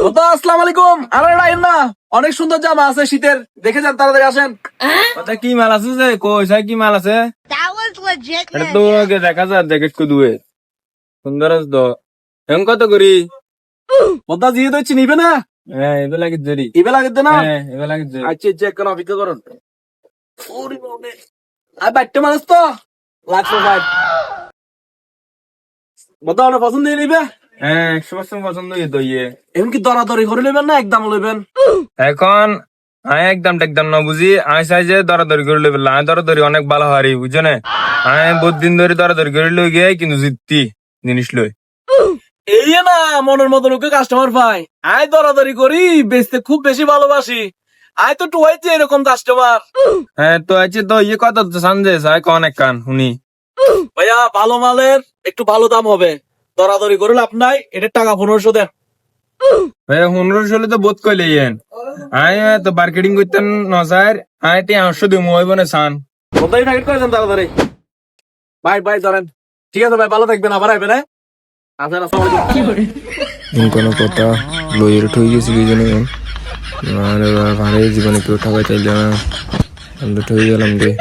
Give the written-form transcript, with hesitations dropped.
আসসালামু আলাইকুম। আরে রাইন না, অনেক সুন্দর জামা আছে শীতের, দেখে যান, তাড়াতাড়ি আসেন। কথা কি মাল আছে যে কইসা কি মাল আছে That was legit. এটা তো আগে দেখা যায় জ্যাকেট কো দুয়ে সুন্দর আছে তো এম কত করি বদা দিয়ে দিচ্ছি, নিবে না? হ্যাঁ এবে লাগে জরি ইবে লাগে না? হ্যাঁ এবে লাগে জরি আচ্ছা চেক কেন অপেক্ষা করুন। ওরে বাবা, আর বাইটটা মানুষ তো লাগছে ভাই। বদা অনেক পছন্দ দিয়ে নিবে। হ্যাঁ 100% পছন্দ হইতো ইয়ে এমন কি দরাদরি করে নেবেন না একদম লইবেন? এখন আমি একদম টেকদম না বুঝি আমি চাই যে দরাদরি করে লইবে আমি দরাদরি অনেক ভালো হারি বুঝছো না আমি বহুত দিন ধরে দরাদরি করে লই গিয়ে কিন্তু জিততি জিনিস লই এই না মনের মতো লোকে কাস্টমার পাই। আয় দরাদরি করি, বেচতে খুব বেশি ভালোবাসি। আয় তো টুয়াইছে এরকম কাস্টমার। হ্যাঁ তো আছে তো ইয়ে কত সানজে চাই কন এক কান শুনি ভাইয়া ভালো মালের একটু ভালো দাম হবে, দরাদরি করে লাভ নাই। এটার টাকা 1500 দেন। ভাই 1500 তো বোধ কইলে ইয়েন আমি তো মার্কেটিং করতেন নজার আমি 800 দিব হইব না সান কোথায় প্যাকেট করে দেন তাড়াতাড়ি। ভাই ভাই ধরেন। ঠিক আছে ভাই, ভালো থাকবেন, আবার আইবেন। আসেন, আসসালামু আলাইকুম। কোনো কথা লইয়ের ঠই গেছিল এই জন্য নাহলে ভাড়ে জীবনে কেউ ঠকাই চাইলে না ঠই গেলাম রে।